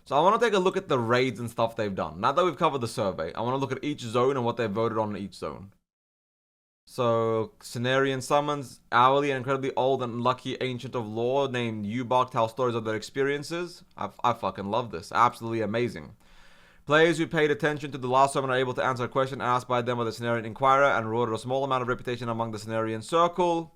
So I want to take a look at the raids and stuff they've done. Now that we've covered the survey, I want to look at each zone and what they've voted on in each zone. So, Cenarian summons, hourly and incredibly old and lucky ancient of lore named Ubok tell stories of their experiences. I fucking love this. Absolutely amazing. Players who paid attention to the last summon are able to answer a question asked by them by the Cenarian Inquirer and rewarded a small amount of reputation among the Cenarian Circle.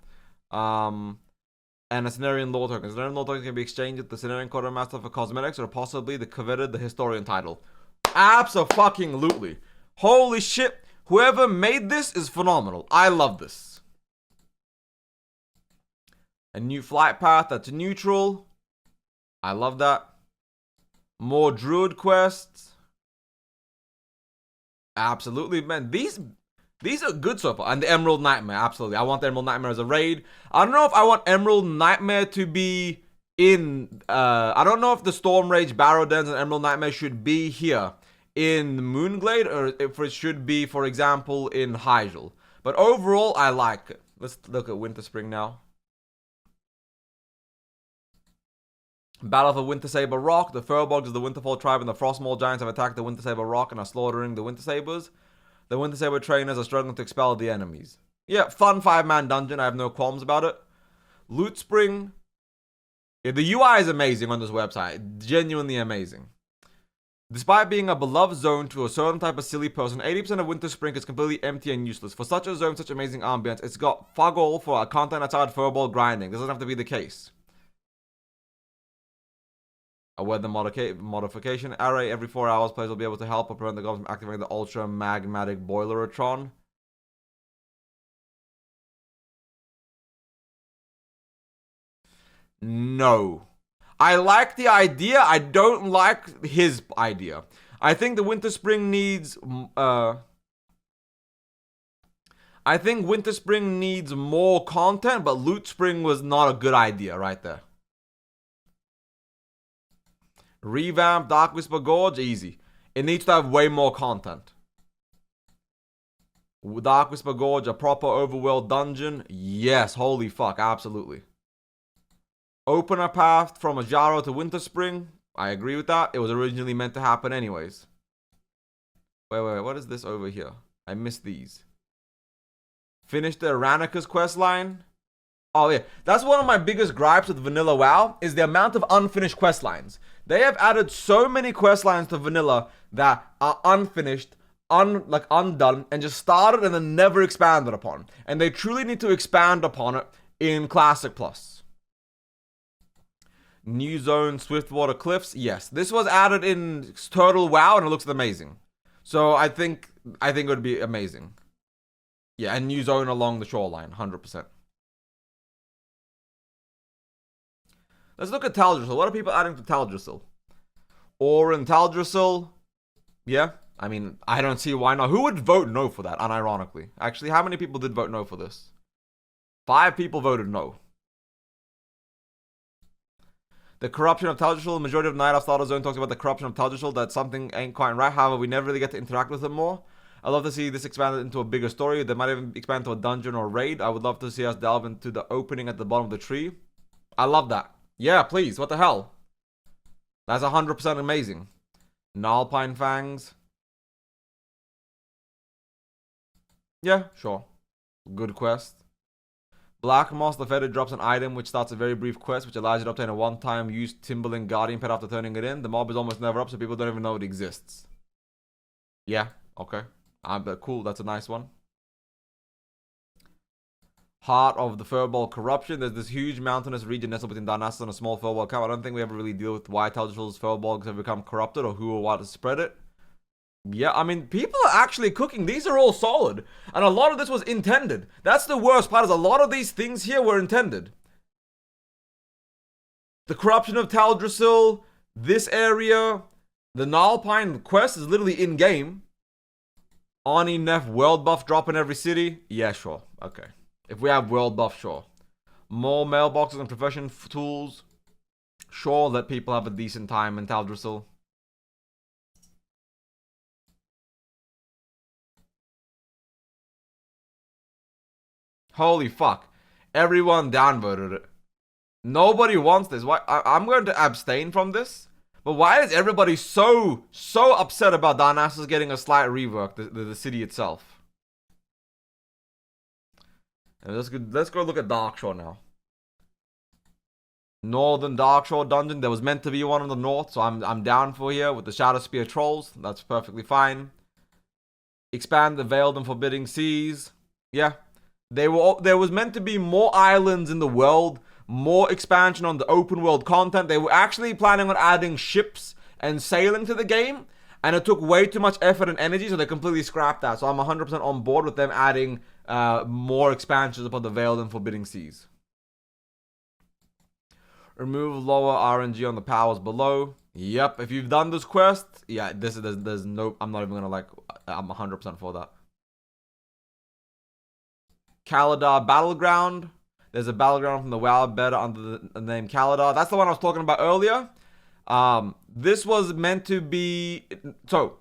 And a Cenarian Lore token. Cenarian Lore token can be exchanged with the Cenarian Quartermaster for cosmetics or possibly the coveted the Historian title. Abso-fucking-lutely. Holy shit. Whoever made this is phenomenal. I love this. A new flight path that's neutral. I love that. More druid quests. Absolutely, man. These are good so far. And the Emerald Nightmare, absolutely. I want the Emerald Nightmare as a raid. I don't know if I want Emerald Nightmare to be in... I don't know if the Storm Rage, Barrow Dens, and Emerald Nightmare should be here in Moonglade, or if it should be, for example, in Hyjal. But overall, I like it. Let's look at Winter Spring now. Battle of the Winter Saber Rock. The Furbolgs of the Winterfall tribe and the Frostmaw Giants have attacked the Winter Saber Rock and are slaughtering the Winter Sabers. The Winter Saber trainers are struggling to expel the enemies. Yeah, fun 5-man dungeon. I have no qualms about it. Loot Spring. Yeah, the UI is amazing on this website. Genuinely amazing. Despite being a beloved zone to a certain type of silly person, 80% of Winter Spring is completely empty and useless. For such a zone, such amazing ambience, it's got fuck all for content outside furball grinding. This doesn't have to be the case. A weather modification array. Every 4 hours, players will be able to help or prevent the gods from activating the Ultra Magmatic Boilerotron. No. I like the idea. I don't like his idea. I think the Winter Spring needs... I think Winter Spring needs more content, but Loot Spring was not a good idea right there. Revamp Dark Whisper Gorge, easy. It needs to have way more content. Dark Whisper Gorge, a proper overworld dungeon. Yes, holy fuck, absolutely. Open a path from Ajaro to Winter Spring. I agree with that. It was originally meant to happen anyways. Wait, what is this over here? I missed these. Finish the Aranicus questline. Oh yeah, that's one of my biggest gripes with Vanilla WoW, is the amount of unfinished questlines. They have added so many questlines to Vanilla that are unfinished, undone, and just started and then never expanded upon. And they truly need to expand upon it in Classic Plus. New zone, Swiftwater Cliffs. Yes, this was added in Turtle WoW and it looks amazing. So I think it would be amazing. Yeah, and new zone along the shoreline, 100%. Let's look at Taldrassil. What are people adding to Taldrassil? Orin Taldrassil. Yeah, I mean, I don't see why not. Who would vote no for that, unironically? Actually, how many people did vote no for this? 5 people voted no. The corruption of Taldrassil. The majority of Night Elf Starter Zone talks about the corruption of Taldrassil, that something ain't quite right. However, we never really get to interact with them more. I'd love to see this expanded into a bigger story. They might even expand to a dungeon or raid. I would love to see us delve into the opening at the bottom of the tree. I love that. Yeah, please. What the hell? That's 100% amazing. Nalpine Fangs. Yeah, sure. Good quest. Black Moss the Feather drops an item which starts a very brief quest which allows you to obtain a one-time use Timberland Guardian pet after turning it in. The mob is almost never up, so people don't even know it exists. Yeah, okay. Cool, that's a nice one. Heart of the Furball Corruption. There's this huge mountainous region nestled between Darnassus and a small Furball camp. I don't think we ever really deal with why Taldrassil's Furballs have become corrupted or who or what has spread it. Yeah, I mean, people are actually cooking. These are all solid. And a lot of this was intended. That's the worst part, is a lot of these things here were intended. The corruption of Taldrassil, this area, the Nalpine quest is literally in-game. Ani Neff world buff drop in every city. Yeah, sure. Okay. If we have world buff, sure. More mailboxes and profession tools. Sure, let people have a decent time in Taldrassil. Holy fuck. Everyone downvoted it. Nobody wants this. Why? I'm going to abstain from this. But why is everybody so upset about Darnassus getting a slight rework, the city itself? And let's go look at Darkshore now. Northern Darkshore dungeon. There was meant to be one on the north, so I'm down for here with the Shadow Spear trolls. That's perfectly fine. Expand the Veiled and Forbidding Seas. Yeah. There was meant to be more islands in the world, more expansion on the open world content. They were actually planning on adding ships and sailing to the game, and it took way too much effort and energy, so they completely scrapped that. So I'm 100% on board with them adding more expansions upon the Veiled and Forbidding Seas. Remove lower RNG on the powers below. Yep, if you've done this quest, yeah, there's no, I'm not even gonna I'm 100% for that. Kaladar Battleground. There's a battleground from the WoW beta under the name Kaladar. That's the one I was talking about earlier. This was meant to be... So,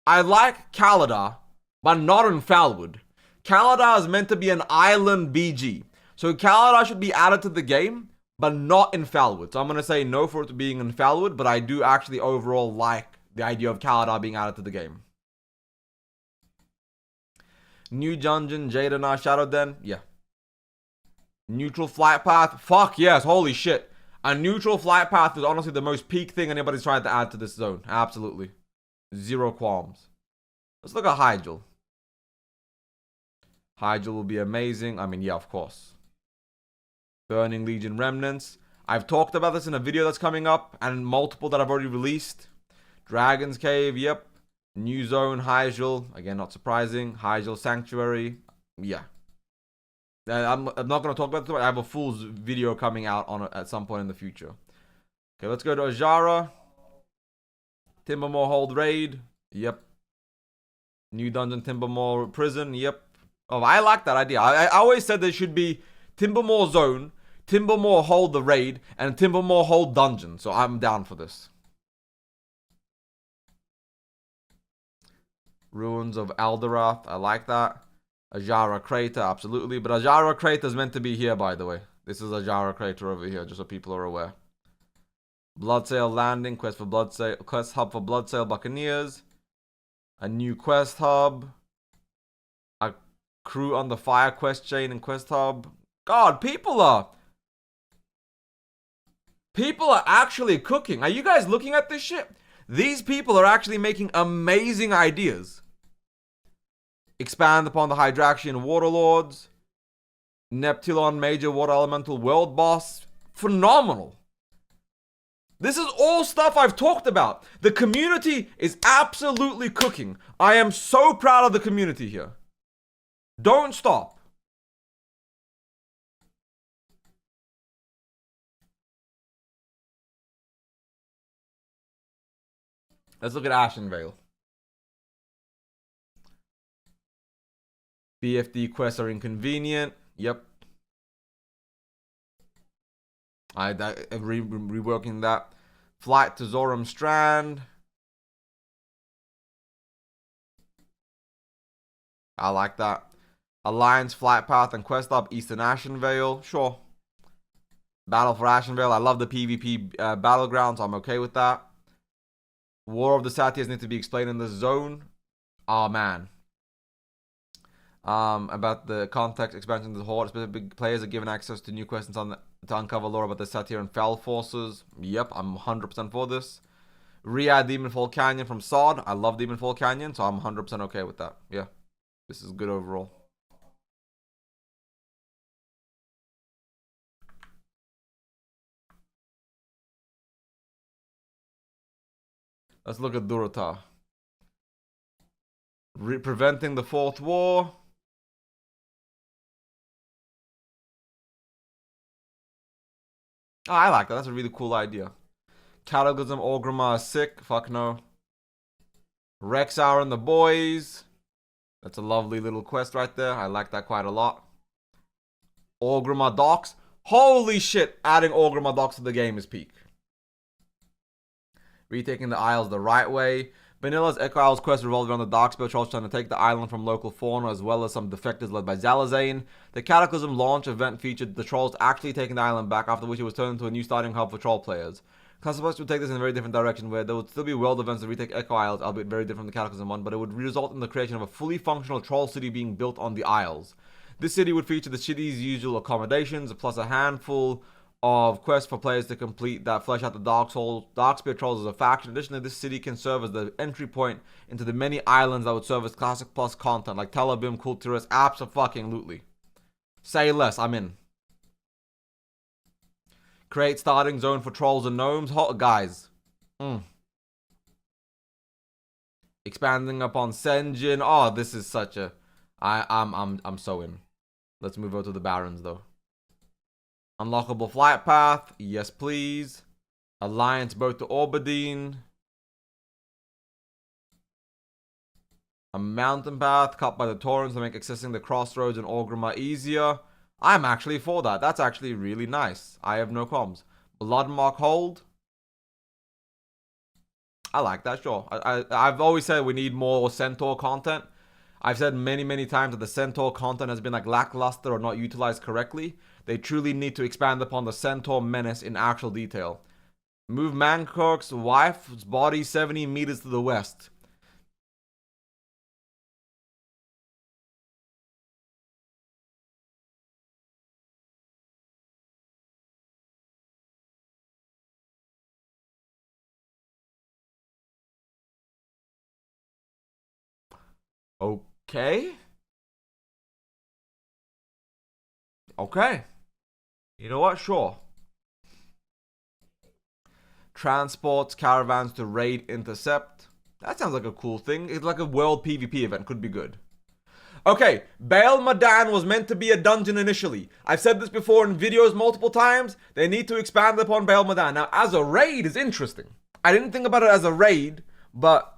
I like Kaladar, but not in Falwood. Kaladar is meant to be an island BG. So Kaladar should be added to the game, but not in Falwood. So I'm going to say no for it being in Falwood, but I do actually overall like the idea of Kaladar being added to the game. New dungeon, Jadenar Shadow Den. Yeah. Neutral flight path. Fuck yes. Holy shit. A neutral flight path is honestly the most peak thing anybody's tried to add to this zone. Absolutely. Zero qualms. Let's look at Hyjal. Hyjal will be amazing. I mean, yeah, of course. Burning Legion Remnants. I've talked about this in a video that's coming up, and multiple that I've already released. Dragon's Cave, yep. New zone, Hyjal. Again, not surprising. Hyjal Sanctuary. Yeah. I'm not going to talk about it. I have a full video coming out on it at some point in the future. Okay, let's go to Ajara. Timbermoor Hold Raid. Yep. New dungeon, Timbermoor Prison. Yep. Oh, I like that idea. I always said there should be Timbermoor Zone, Timbermoor Hold the Raid, and Timbermoor Hold Dungeon. So I'm down for this. Ruins of Alderath. I like that. Ajara Crater, absolutely. But Ajara Crater is meant to be here, by the way. This is Ajara Crater over here, just so people are aware. Bloodsail Landing, quest hub for Bloodsail Buccaneers. A new quest hub. A crew on the fire quest chain and quest hub. God, people are actually cooking. Are you guys looking at this shit? These people are actually making amazing ideas. Expand upon the Hydraxian Waterlords. Neptulon Major Water Elemental World Boss. Phenomenal. This is all stuff I've talked about. The community is absolutely cooking. I am so proud of the community here. Don't stop. Let's look at Ashenvale. BFD quests are inconvenient. Yep. Reworking that. Flight to Zoram Strand. I like that. Alliance Flight Path and Quest Hub Eastern Ashenvale. Sure. Battle for Ashenvale. I love the PvP battleground, so I'm okay with that. War of the Satyrs need to be explained in this zone. Oh man. About the context expansion of the Horde, specific players are given access to new questions to uncover lore about the Satyr and Fel forces. Yep, I'm 100% for this. Re-add Demonfall Canyon from Sod. I love Demonfall Canyon, so I'm 100% okay with that. Yeah, this is good overall. Let's look at Durotar. Preventing the Fourth War. Oh, I like that. That's a really cool idea. Cataclysm Orgrimmar is sick. Fuck no. Rexar and the Boys. That's a lovely little quest right there. I like that quite a lot. Orgrimmar Docks. Holy shit. Adding Orgrimmar Docks to the game is peak. Retaking the Isles the right way. Vanilla's Echo Isles quest revolved around the Darkspear trolls trying to take the island from local fauna, as well as some defectors led by Zalazane. The Cataclysm launch event featured the trolls actually taking the island back, after which it was turned into a new starting hub for troll players. Classifiers would take this in a very different direction, where there would still be world events to retake Echo Isles, albeit very different from the Cataclysm one, but it would result in the creation of a fully functional troll city being built on the Isles. This city would feature the city's usual accommodations, plus a handful of quests for players to complete that flesh out the Darkspear Trolls as a faction. Additionally, this city can serve as the entry point into the many islands that would serve as Classic Plus content, like Telebim, Kulturist, Abso-fucking-lutely. Say less, I'm in. Create starting zone for trolls and gnomes. Hot guys. Expanding upon Senjin. Oh, this is such a... I'm so in. Let's move over to the Barons, though. Unlockable flight path. Yes, please. Alliance boat to Orbadine. A mountain path cut by the torrents to make accessing the crossroads in Orgrimmar easier. I'm actually for that. That's actually really nice. I have no problems. Bloodmark Hold. I like that, sure. I've always said we need more Centaur content. I've said many, many times that the Centaur content has been like lackluster or not utilized correctly. They truly need to expand upon the Centaur menace in actual detail. Move Mankork's wife's body 70 meters to the west. Okay. Okay. You know what? Sure. Transports caravans to raid intercept. That sounds like a cool thing. It's like a world PvP event. Could be good. Okay, Baal Madan was meant to be a dungeon initially. I've said this before in videos multiple times. They need to expand upon Baal Madan. Now, as a raid is interesting. I didn't think about it as a raid, but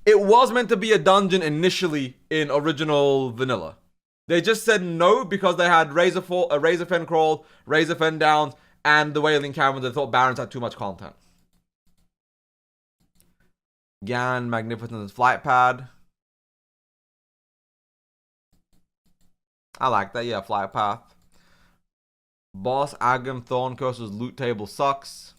it was meant to be a dungeon initially in original vanilla. They just said no because they had Razorfen Crawl, Razorfen Downs, and the Wailing Caverns. They thought Barons had too much content. Gan, Magnificent Flight Pad. I like that, yeah, flight path. Boss Agam Thorncurse's loot table sucks.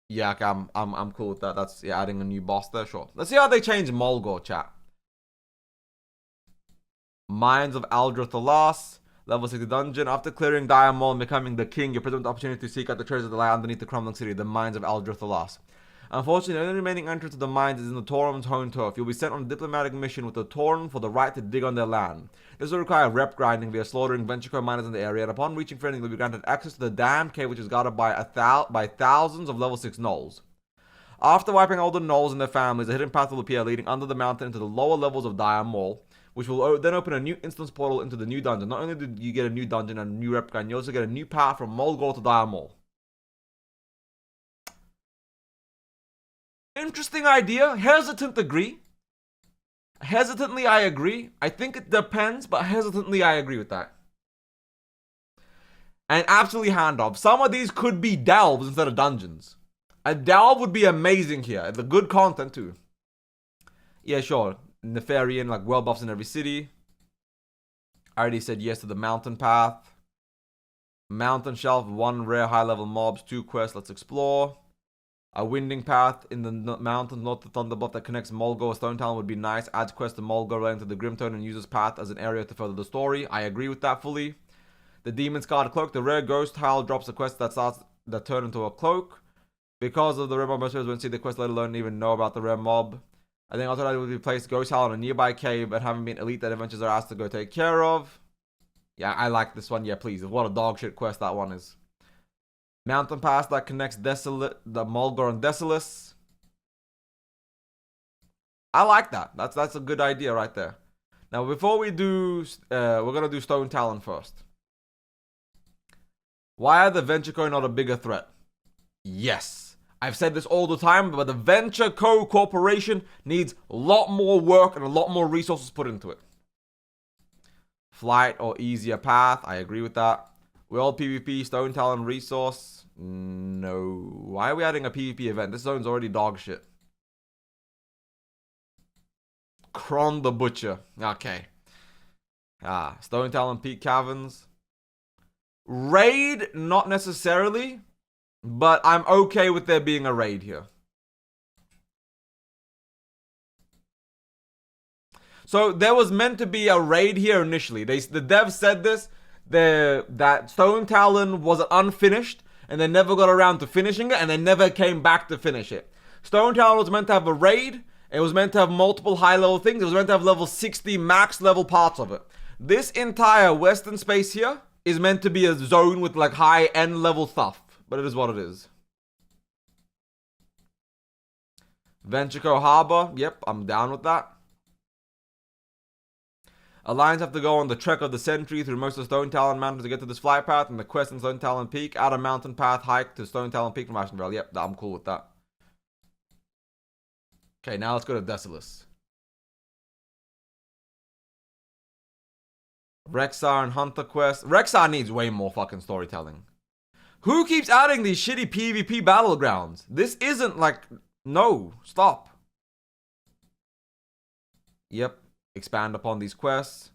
Yeah, okay, I'm cool with that. That's adding a new boss there, sure. Let's see how they change Mulgore, chat. Mines of Aldrith Alas, level 60 dungeon. After clearing Dire Maul and becoming the king, you're presented with the opportunity to seek out the treasures that lie underneath the crumbling city, the Mines of Aldrith Alas. Unfortunately, the only remaining entrance to the mines is in the Taurum's home turf. You'll be sent on a diplomatic mission with the Taurum for the right to dig on their land. This will require rep grinding via slaughtering Venture miners in the area, and upon reaching Friendly, you'll be granted access to the damned cave, which is guarded by thousands of level 6 gnolls. After wiping all the gnolls and their families, a hidden path will appear leading under the mountain into the lower levels of Dire Maul, which will then open a new instance portal into the new dungeon. Not only do you get a new dungeon and a new rep grind, you also get a new path from Mulgore to Dire Maul. Interesting idea. Hesitant agree. Hesitantly, I agree. I think it depends, but hesitantly, I agree with that. And absolutely handoff. Some of these could be delves instead of dungeons. A delve would be amazing here. The good content too. Yeah, sure. Nefarian, like world buffs in every city. I already said yes to the mountain path. Mountain shelf, 1 rare high level mobs, 2 quests. Let's explore. A winding path in the mountains north of Thunderbuff that connects Mulgore and Stone Town would be nice. Adds quest to Mulgore relating to the Grimtone and uses path as an area to further the story. I agree with that fully. The Demon's Guard Cloak. The rare ghost tile drops a quest that turn into a cloak. Because of the rare mob, most players won't see the quest, let alone even know about the rare mob. I think also that would be placed ghost tile in a nearby cave and having been elite that adventures are asked to go take care of. Yeah, I like this one. Yeah, please. What a dog shit quest that one is. Mountain pass that connects the Mulgore and Desolus. I like that. That's a good idea right there. Now, before we do, we're gonna do Stone Talon first. Why are the Venture Co not a bigger threat? Yes, I've said this all the time, but the Venture Co Corporation needs a lot more work and a lot more resources put into it. Flight or easier path. I agree with that. World PvP, Stone Talon resource. No. Why are we adding a PvP event? This zone's already dog shit. Kron the Butcher. Okay. Stone Talon Peak Caverns. Raid, not necessarily. But I'm okay with there being a raid here. So there was meant to be a raid here initially. The devs said this. That Stone Talon was unfinished, and they never got around to finishing it, and they never came back to finish it. Stone Talon was meant to have a raid. It was meant to have multiple high-level things. It was meant to have level 60 max level parts of it. This entire western space here is meant to be a zone with like high-end level stuff. But it is what it is. Ventrico Harbor. Yep, I'm down with that. Alliance have to go on the trek of the Sentry through most of Stone Talon Mountain to get to this flight path, and the quest in Stone Talon Peak. Add a mountain path hike to Stone Talon Peak from Ashenvale. Yep, I'm cool with that. Okay, now let's go to Desolus. Rexar and Hunter quest. Rexar needs way more fucking storytelling. Who keeps adding these shitty PvP battlegrounds? This isn't like... No, stop. Yep. Expand upon these quests.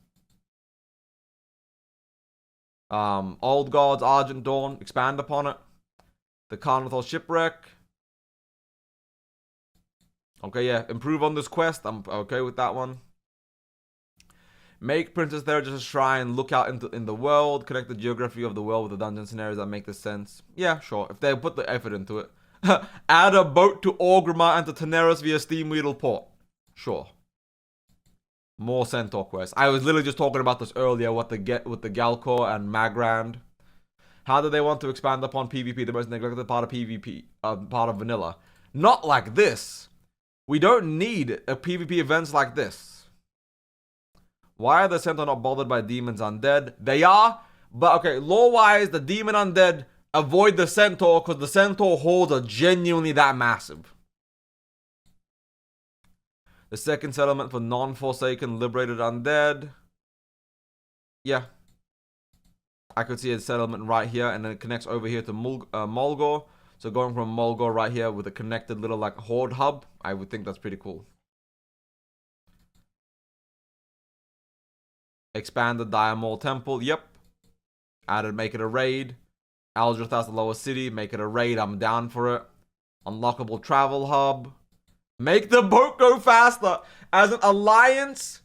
Old Gods, Argent Dawn. Expand upon it. The Carnival Shipwreck. Okay, yeah. Improve on this quest. I'm okay with that one. Make Princess there just a shrine. Look out in the world. Connect the geography of the world with the dungeon scenarios that make this sense. Yeah, sure. If they put the effort into it. Add a boat to Orgrimmar and to Teneros via Steamweedle Port. Sure. More Centaur quests. I was literally just talking about this earlier. What they get with the Galcor and Magrand. How do they want to expand upon PvP? The most neglected part of PvP, part of vanilla. Not like this. We don't need a PvP events like this. Why are the Centaur not bothered by demons undead? They are, but okay, lore-wise, the demon undead avoid the Centaur because the Centaur hordes are genuinely that massive. The second settlement for non-Forsaken liberated undead. Yeah. I could see a settlement right here, and then it connects over here to Mulgore. So going from Mulgore right here with a connected little like horde hub, I would think that's pretty cool. Expand the Diamol Temple. Yep. Added, make it a raid. Aldrith has the lower city. Make it a raid. I'm down for it. Unlockable travel hub. Make the boat go faster. As an alliance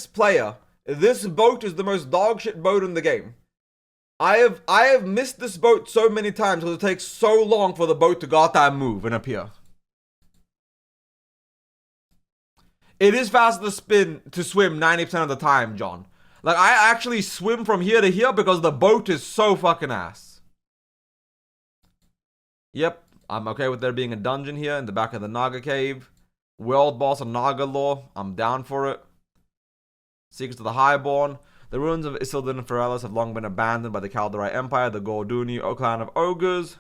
player, this boat is the most dogshit boat in the game. I have missed this boat so many times because it takes so long for the boat to goddamn move and appear. It is faster to swim 90% of the time, John. Like, I actually swim from here to here because the boat is so fucking ass. Yep, I'm okay with there being a dungeon here in the back of the Naga Cave. World boss of Naga lore, I'm down for it. Secrets of the Highborn. The ruins of Isildur and Ferellis have long been abandoned by the Kaldorite Empire, the Gorduni clan of ogres.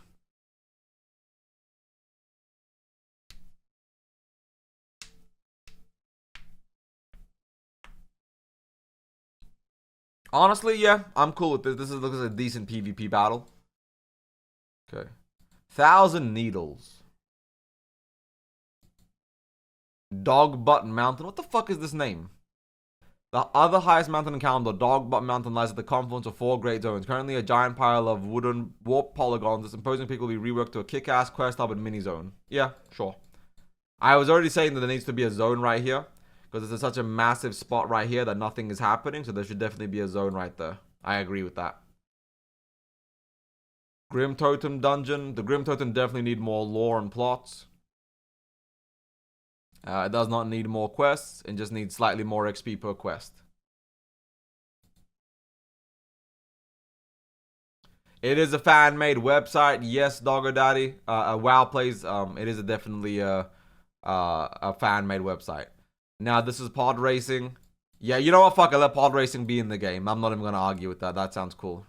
Honestly, yeah, I'm cool with this. This looks like a decent PvP battle. Okay. 1,000 Needles. Dog Butt Mountain. What the fuck is this name? The other highest mountain in Kalimdor, Dog Butt Mountain, lies at the confluence of 4 great zones. Currently a giant pile of wooden warp polygons. This imposing peak will be reworked to a kick-ass quest hub and mini zone. Yeah, sure. I was already saying that there needs to be a zone right here. Because it's such a massive spot right here that nothing is happening. So there should definitely be a zone right there. I agree with that. Grim Totem Dungeon. The Grim Totem definitely need more lore and plots. It does not need more quests. It just needs slightly more XP per quest. It is a fan-made website. Yes, Doggo Daddy. WoW Plays. It is definitely a fan-made website. Now, this is pod racing. Yeah, you know what? Fuck it. Let pod racing be in the game. I'm not even going to argue with that. That sounds cool.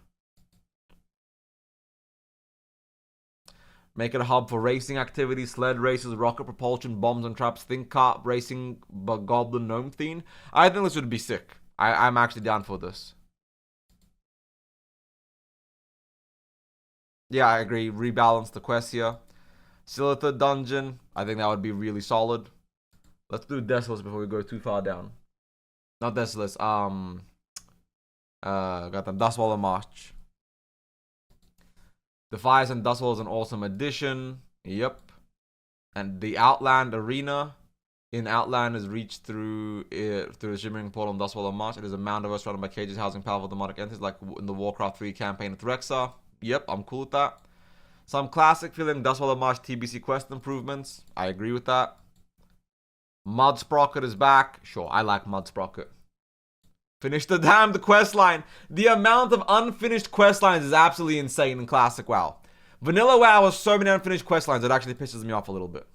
Make it a hub for racing activities, sled races, rocket propulsion, bombs and traps, think kart, racing, goblin gnome theme. I think this would be sick. I'm actually down for this. Yeah, I agree. Rebalance the quests here. Silithid Dungeon. I think that would be really solid. Let's do Desolus before we go too far down. Not Desolus. Got them. Dustwall March. Defiance and Dustwall is an awesome addition. Yep. And the Outland Arena in Outland is reached through the Shimmering Portal and Dustwall on March. It is a mound of us surrounded by cages housing powerful demonic entities like in the Warcraft 3 campaign with Rexa. Yep, I'm cool with that. Some classic feeling Dustwall on March TBC quest improvements. I agree with that. Mud Sprocket is back. Sure, I like Mud Sprocket. Finish the damned quest line. The amount of unfinished quest lines is absolutely insane in Classic WoW. Vanilla WoW has so many unfinished quest lines, it actually pisses me off a little bit.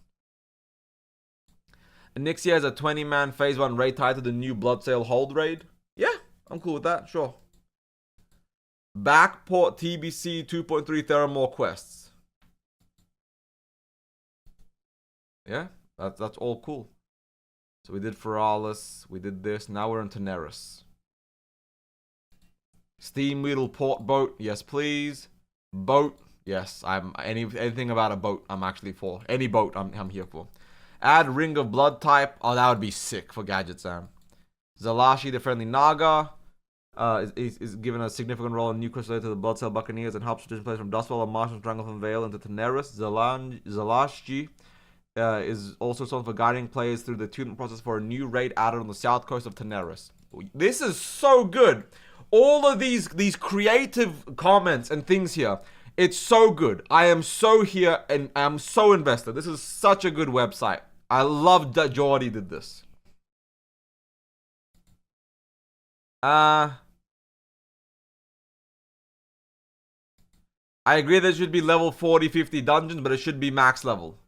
Nixia has a 20-man phase 1 raid tied to the new Bloodsail Hold raid. Yeah, I'm cool with that, sure. Backport TBC 2.3 Theramore quests. Yeah, that's all cool. So we did Feralis, we did this, now we're in Teneris. Steam Wheel Port Boat, yes please. Boat, yes, anything about a boat I'm actually for. Any boat I'm here for. Add Ring of Blood type, oh that would be sick for Gadget Sam. Zalashi the Friendly Naga is given a significant role in new quest related to the Bloodsail Buccaneers and helps transition players from Dustwall and Marsh and Stranglethorn Vale into Teneris. Zalashi is also sold for guiding players through the tuning process for a new raid added on the south coast of Teneris. This is so good. All of these creative comments and things here, it's so good. I am so here and I'm so invested. This is such a good website. I love that Jordy did this. I agree that it should be level 40, 50 dungeons, but it should be max level.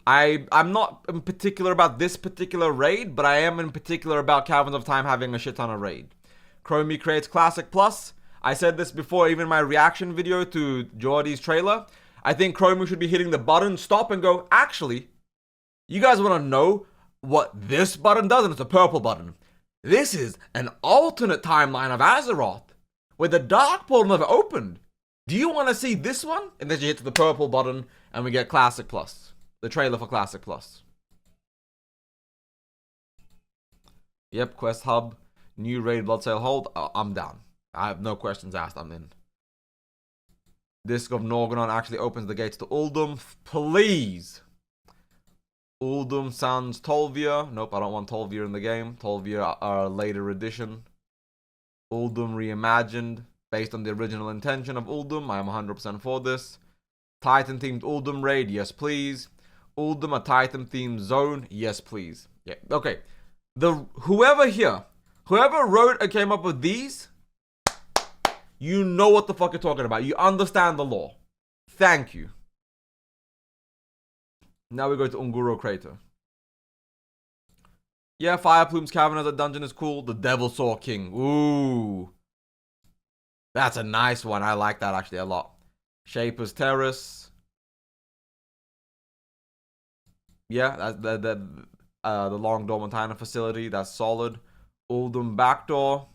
I'm not in particular about this particular raid, but I am in particular about Caverns of Time having a shit ton of raid. Chromie creates Classic Plus. I said this before, even my reaction video to Jordy's trailer. I think Chromie should be hitting the button, stop and go, actually, you guys want to know what this button does? And it's a purple button. This is an alternate timeline of Azeroth, where the Dark Portal never opened. Do you want to see this one? And then you hit the purple button, and we get Classic Plus. The trailer for Classic Plus. Yep, Quest Hub. New raid Bloodsail Hold. I'm down. I have no questions asked. I'm in. Disc of Norganon actually opens the gates to Uldum. Please. Uldum sounds Tolvia. Nope, I don't want Tolvia in the game. Tolvia are a later edition. Uldum reimagined based on the original intention of Uldum. I am 100% for this. Titan themed Uldum raid. Yes, please. Uldum a Titan themed zone. Yes, please. Yeah. Okay. Whoever wrote and came up with these, you know what the fuck you're talking about. You understand the law. Thank you. Now we go to Unguro Crater. Yeah, Fireplume's Cavern as a dungeon is cool. The Devil Saw King. Ooh. That's a nice one. I like that actually a lot. Shaper's Terrace. Yeah, that's the Long Dormantine facility. That's solid. Uldum Backdoor.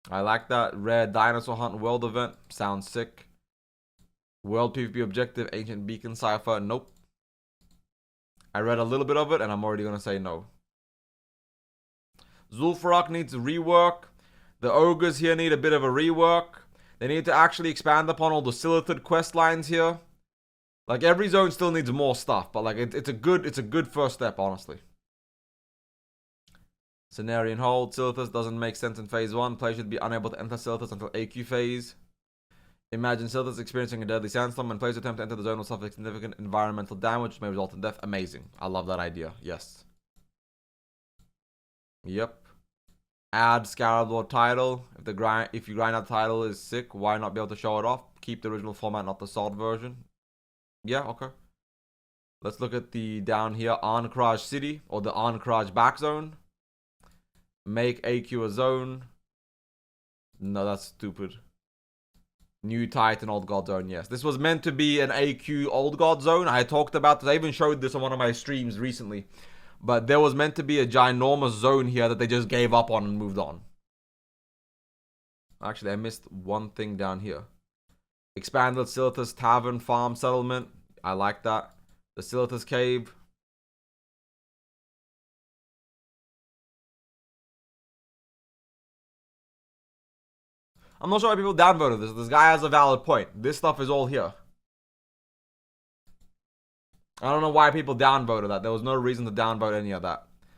I like that. Rare Dinosaur Hunt World Event. Sounds sick. World PvP Objective. Ancient Beacon Cipher. Nope. I read a little bit of it and I'm already going to say no. Zul'Farrak needs rework. The Ogres here need a bit of a rework. They need to actually expand upon all the Silithid quest lines here. Like, every zone still needs more stuff, but like it's a good first step, honestly. Cenarian Hold. Silithus doesn't make sense in phase 1. Players should be unable to enter Silithus until AQ phase. Imagine Silithus experiencing a deadly sandstorm and players attempt to enter the zone will suffer significant environmental damage, which may result in death. Amazing. I love that idea. Yes. Yep. Add Scarab Lord title. If you grind out title is sick, why not be able to show it off? Keep the original format, not the sword version. Yeah, okay. Let's look at the down here, Ahn'Qiraj City, or the Ahn'Qiraj back zone. Make AQ a zone. No, that's stupid. New Titan Old God Zone, yes. This was meant to be an AQ Old God Zone. I talked about this. I even showed this on one of my streams recently. But there was meant to be a ginormous zone here that they just gave up on and moved on. Actually, I missed one thing down here. Expanded Silithus Tavern Farm Settlement. I like that. The Silithus Cave. I'm not sure why people downvoted this. This guy has a valid point. This stuff is all here. I don't know why people downvoted that. There was no reason to downvote any of that.